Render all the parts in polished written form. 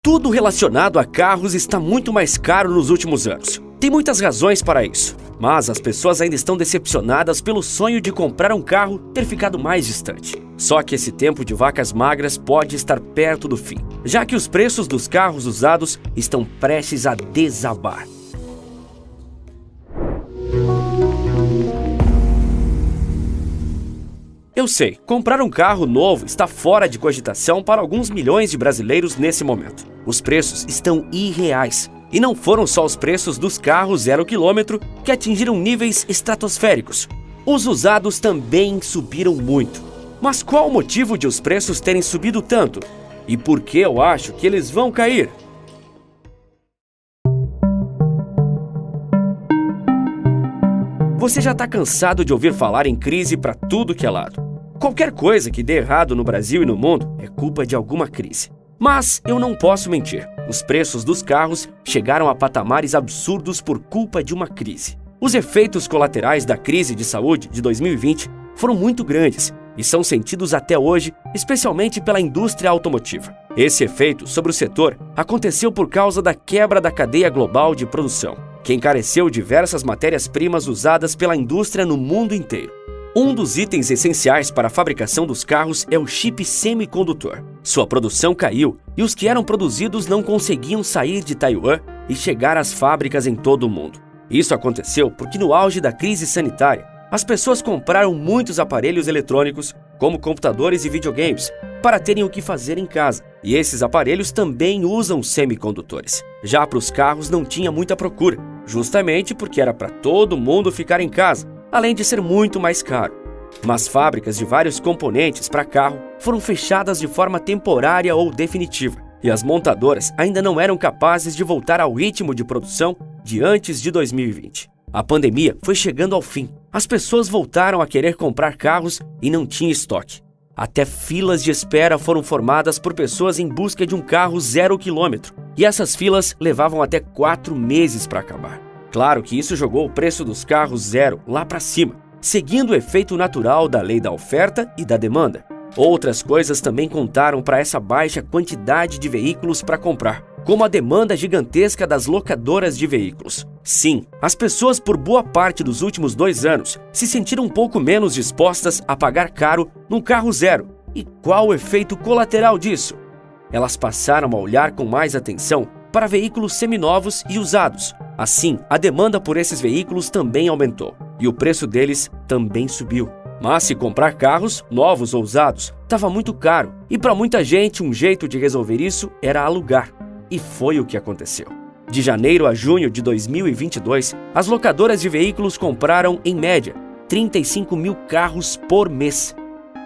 Tudo relacionado a carros está muito mais caro nos últimos anos. Tem muitas razões para isso, mas as pessoas ainda estão decepcionadas pelo sonho de comprar um carro ter ficado mais distante. Só que esse tempo de vacas magras pode estar perto do fim, já que os preços dos carros usados estão prestes a desabar. Eu sei, comprar um carro novo está fora de cogitação para alguns milhões de brasileiros nesse momento. Os preços estão irreais. E não foram só os preços dos carros 0 km que atingiram níveis estratosféricos. Os usados também subiram muito. Mas qual o motivo de os preços terem subido tanto? E por que eu acho que eles vão cair? Você já está cansado de ouvir falar em crise para tudo que é lado. Qualquer coisa que dê errado no Brasil e no mundo é culpa de alguma crise. Mas eu não posso mentir. Os preços dos carros chegaram a patamares absurdos por culpa de uma crise. Os efeitos colaterais da crise de saúde de 2020 foram muito grandes e são sentidos até hoje, especialmente pela indústria automotiva. Esse efeito sobre o setor aconteceu por causa da quebra da cadeia global de produção, que encareceu diversas matérias-primas usadas pela indústria no mundo inteiro. Um dos itens essenciais para a fabricação dos carros é o chip semicondutor. Sua produção caiu e os que eram produzidos não conseguiam sair de Taiwan e chegar às fábricas em todo o mundo. Isso aconteceu porque no auge da crise sanitária, as pessoas compraram muitos aparelhos eletrônicos, como computadores e videogames, para terem o que fazer em casa. E esses aparelhos também usam semicondutores. Já para os carros não tinha muita procura, justamente porque era para todo mundo ficar em casa, além de ser muito mais caro. Mas fábricas de vários componentes para carro foram fechadas de forma temporária ou definitiva, e as montadoras ainda não eram capazes de voltar ao ritmo de produção de antes de 2020. A pandemia foi chegando ao fim. As pessoas voltaram a querer comprar carros e não tinha estoque. Até filas de espera foram formadas por pessoas em busca de um carro 0 km, e essas filas levavam até 4 meses para acabar. Claro que isso jogou o preço dos carros zero lá para cima, seguindo o efeito natural da lei da oferta e da demanda. Outras coisas também contaram para essa baixa quantidade de veículos para comprar, como a demanda gigantesca das locadoras de veículos. Sim, as pessoas por boa parte dos últimos 2 anos se sentiram um pouco menos dispostas a pagar caro num carro zero. E qual o efeito colateral disso? Elas passaram a olhar com mais atenção para veículos seminovos e usados. Assim, a demanda por esses veículos também aumentou e o preço deles também subiu. Mas se comprar carros novos ou usados estava muito caro e para muita gente um jeito de resolver isso era alugar. E foi o que aconteceu. De janeiro a junho de 2022, as locadoras de veículos compraram, em média, 35 mil carros por mês.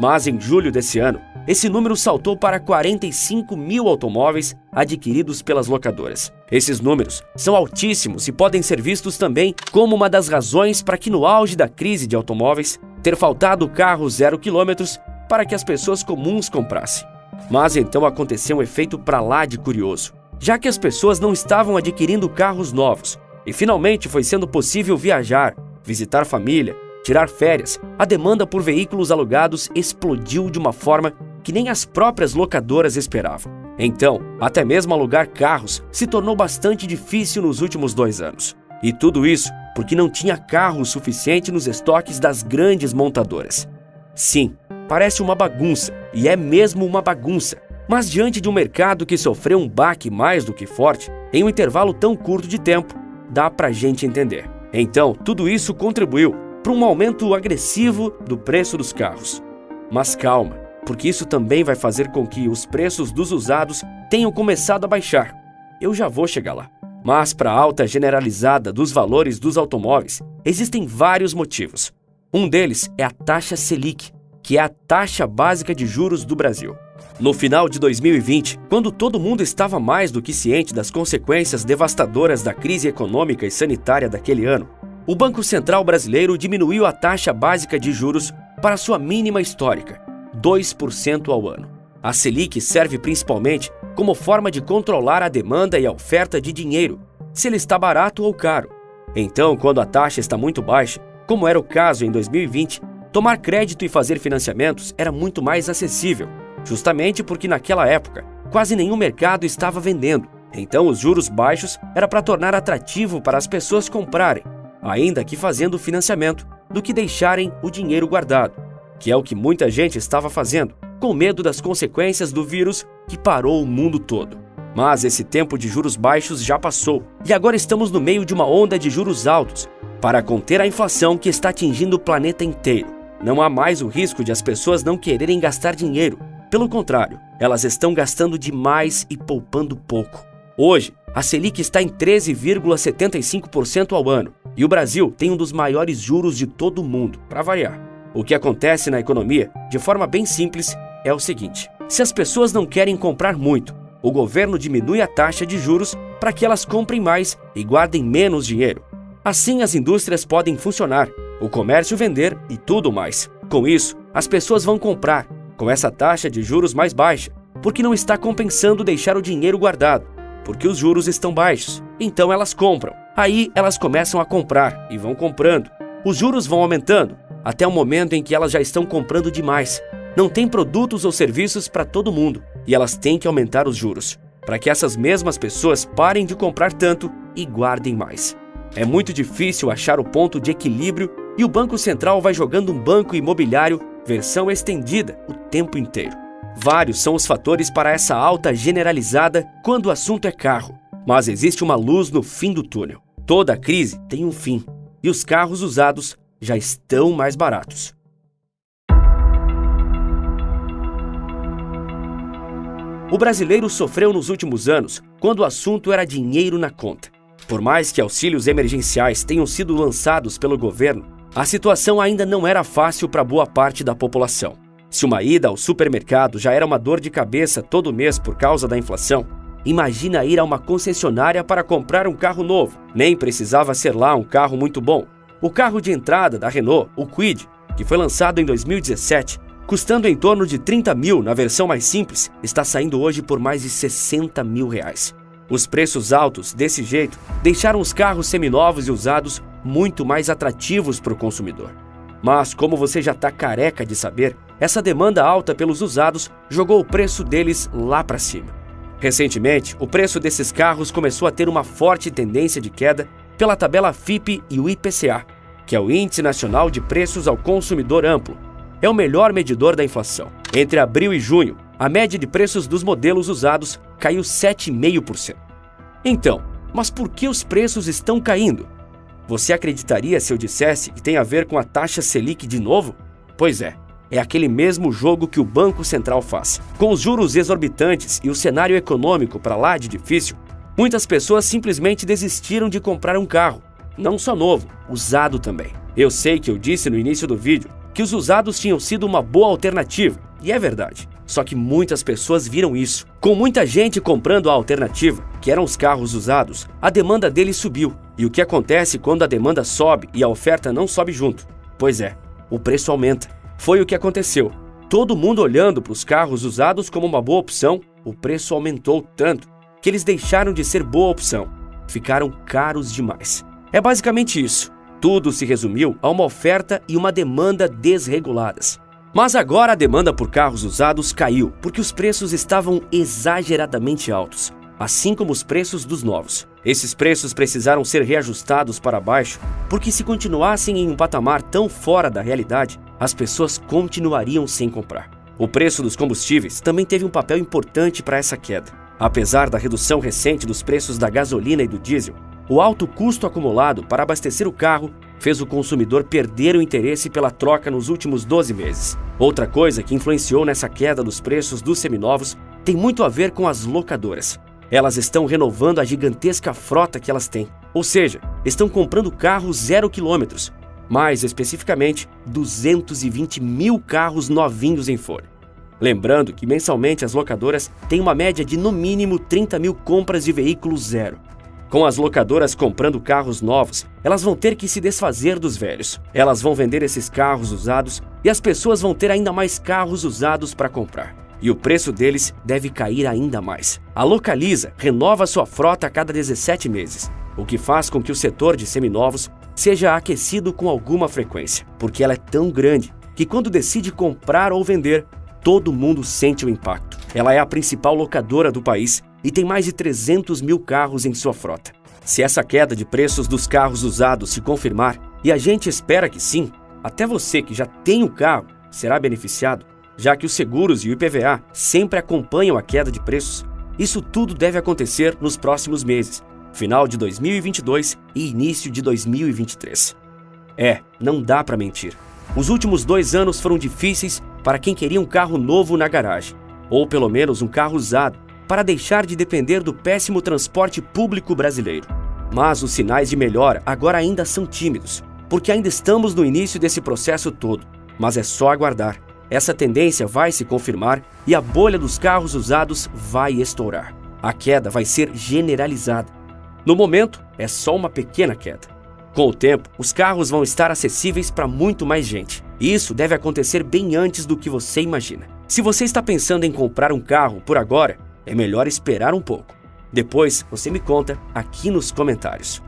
Mas em julho desse ano, esse número saltou para 45 mil automóveis adquiridos pelas locadoras. Esses números são altíssimos e podem ser vistos também como uma das razões para que no auge da crise de automóveis ter faltado carros 0 km para que as pessoas comuns comprassem. Mas então aconteceu um efeito para lá de curioso, já que as pessoas não estavam adquirindo carros novos e finalmente foi sendo possível viajar, visitar família, tirar férias, a demanda por veículos alugados explodiu de uma forma que nem as próprias locadoras esperavam. Então, até mesmo alugar carros se tornou bastante difícil nos últimos 2 anos. E tudo isso porque não tinha carro suficiente nos estoques das grandes montadoras. Sim, parece uma bagunça, e é mesmo uma bagunça. Mas diante de um mercado que sofreu um baque mais do que forte, em um intervalo tão curto de tempo, dá pra gente entender. Então, tudo isso contribuiu para um aumento agressivo do preço dos carros. Mas calma, porque isso também vai fazer com que os preços dos usados tenham começado a baixar. Eu já vou chegar lá. Mas para a alta generalizada dos valores dos automóveis, existem vários motivos. Um deles é a taxa Selic, que é a taxa básica de juros do Brasil. No final de 2020, quando todo mundo estava mais do que ciente das consequências devastadoras da crise econômica e sanitária daquele ano, o Banco Central brasileiro diminuiu a taxa básica de juros para sua mínima histórica, 2% ao ano. A Selic serve principalmente como forma de controlar a demanda e a oferta de dinheiro, se ele está barato ou caro. Então, quando a taxa está muito baixa, como era o caso em 2020, tomar crédito e fazer financiamentos era muito mais acessível, justamente porque naquela época, quase nenhum mercado estava vendendo. Então os juros baixos era para tornar atrativo para as pessoas comprarem, ainda que fazendo financiamento, do que deixarem o dinheiro guardado, que é o que muita gente estava fazendo, com medo das consequências do vírus que parou o mundo todo. Mas esse tempo de juros baixos já passou e agora estamos no meio de uma onda de juros altos para conter a inflação que está atingindo o planeta inteiro. Não há mais o risco de as pessoas não quererem gastar dinheiro. Pelo contrário, elas estão gastando demais e poupando pouco. Hoje, a Selic está em 13,75% ao ano e o Brasil tem um dos maiores juros de todo o mundo, para variar. O que acontece na economia, de forma bem simples, é o seguinte: se as pessoas não querem comprar muito, o governo diminui a taxa de juros para que elas comprem mais e guardem menos dinheiro. Assim, as indústrias podem funcionar, o comércio vender e tudo mais. Com isso, as pessoas vão comprar, com essa taxa de juros mais baixa, porque não está compensando deixar o dinheiro guardado, porque os juros estão baixos. Então elas compram. Aí elas começam a comprar e vão comprando. Os juros vão aumentando, até o momento em que elas já estão comprando demais. Não tem produtos ou serviços para todo mundo e elas têm que aumentar os juros, para que essas mesmas pessoas parem de comprar tanto e guardem mais. É muito difícil achar o ponto de equilíbrio e o Banco Central vai jogando um banco imobiliário versão estendida o tempo inteiro. Vários são os fatores para essa alta generalizada quando o assunto é carro, mas existe uma luz no fim do túnel. Toda crise tem um fim e os carros usados já estão mais baratos. O brasileiro sofreu nos últimos anos quando o assunto era dinheiro na conta. Por mais que auxílios emergenciais tenham sido lançados pelo governo, a situação ainda não era fácil para boa parte da população. Se uma ida ao supermercado já era uma dor de cabeça todo mês por causa da inflação, imagina ir a uma concessionária para comprar um carro novo. Nem precisava ser lá um carro muito bom. O carro de entrada da Renault, o Kwid, que foi lançado em 2017, custando em torno de 30 mil na versão mais simples, está saindo hoje por mais de 60 mil reais. Os preços altos, desse jeito, deixaram os carros seminovos e usados muito mais atrativos para o consumidor. Mas, como você já está careca de saber, essa demanda alta pelos usados jogou o preço deles lá para cima. Recentemente, o preço desses carros começou a ter uma forte tendência de queda pela tabela FIPE e o IPCA, que é o Índice Nacional de Preços ao Consumidor Amplo. É o melhor medidor da inflação. Entre abril e junho, a média de preços dos modelos usados caiu 7,5%. Então, mas por que os preços estão caindo? Você acreditaria se eu dissesse que tem a ver com a taxa Selic de novo? Pois é aquele mesmo jogo que o Banco Central faz. Com os juros exorbitantes e o cenário econômico para lá de difícil, muitas pessoas simplesmente desistiram de comprar um carro. Não só novo, usado também. Eu sei que eu disse no início do vídeo que os usados tinham sido uma boa alternativa, e é verdade. Só que muitas pessoas viram isso. Com muita gente comprando a alternativa, que eram os carros usados, a demanda deles subiu. E o que acontece quando a demanda sobe e a oferta não sobe junto? Pois é, o preço aumenta. Foi o que aconteceu. Todo mundo olhando para os carros usados como uma boa opção, o preço aumentou tanto que eles deixaram de ser boa opção. Ficaram caros demais. É basicamente isso. Tudo se resumiu a uma oferta e uma demanda desreguladas. Mas agora a demanda por carros usados caiu porque os preços estavam exageradamente altos, assim como os preços dos novos. Esses preços precisaram ser reajustados para baixo porque, se continuassem em um patamar tão fora da realidade, as pessoas continuariam sem comprar. O preço dos combustíveis também teve um papel importante para essa queda. Apesar da redução recente dos preços da gasolina e do diesel, o alto custo acumulado para abastecer o carro fez o consumidor perder o interesse pela troca nos últimos 12 meses. Outra coisa que influenciou nessa queda dos preços dos seminovos tem muito a ver com as locadoras. Elas estão renovando a gigantesca frota que elas têm, ou seja, estão comprando carros 0 quilômetros, mais especificamente 220 mil carros novinhos em folha. Lembrando que mensalmente as locadoras têm uma média de no mínimo 30 mil compras de veículos zero. Com as locadoras comprando carros novos, elas vão ter que se desfazer dos velhos. Elas vão vender esses carros usados e as pessoas vão ter ainda mais carros usados para comprar. E o preço deles deve cair ainda mais. A Localiza renova sua frota a cada 17 meses, o que faz com que o setor de seminovos seja aquecido com alguma frequência, porque ela é tão grande que quando decide comprar ou vender, todo mundo sente o impacto. Ela é a principal locadora do país e tem mais de 300 mil carros em sua frota. Se essa queda de preços dos carros usados se confirmar, e a gente espera que sim, até você que já tem um carro será beneficiado, já que os seguros e o IPVA sempre acompanham a queda de preços. Isso tudo deve acontecer nos próximos meses, final de 2022 e início de 2023. Não dá para mentir. Os últimos 2 anos foram difíceis para quem queria um carro novo na garagem, ou pelo menos um carro usado, para deixar de depender do péssimo transporte público brasileiro. Mas os sinais de melhora agora ainda são tímidos, porque ainda estamos no início desse processo todo. Mas é só aguardar. Essa tendência vai se confirmar e a bolha dos carros usados vai estourar. A queda vai ser generalizada. No momento, é só uma pequena queda. Com o tempo, os carros vão estar acessíveis para muito mais gente. E isso deve acontecer bem antes do que você imagina. Se você está pensando em comprar um carro por agora, é melhor esperar um pouco. Depois, você me conta aqui nos comentários.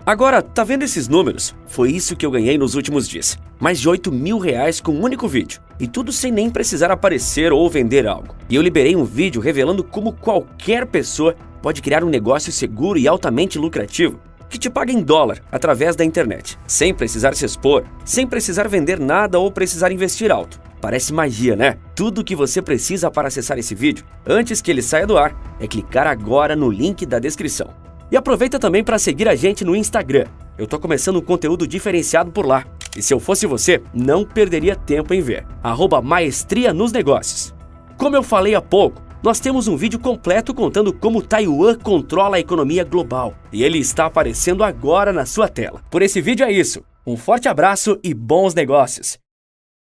Agora, tá vendo esses números? Foi isso que eu ganhei nos últimos dias. Mais de R$8.000 com um único vídeo. E tudo sem nem precisar aparecer ou vender algo. E eu liberei um vídeo revelando como qualquer pessoa pode criar um negócio seguro e altamente lucrativo que te paga em dólar através da internet, sem precisar se expor, sem precisar vender nada ou precisar investir alto. Parece magia, né? Tudo o que você precisa para acessar esse vídeo, antes que ele saia do ar, é clicar agora no link da descrição. E aproveita também para seguir a gente no Instagram. Eu tô começando um conteúdo diferenciado por lá. E se eu fosse você, não perderia tempo em ver. @maestria nos negócios. Como eu falei há pouco, nós temos um vídeo completo contando como Taiwan controla a economia global. E ele está aparecendo agora na sua tela. Por esse vídeo é isso. Um forte abraço e bons negócios.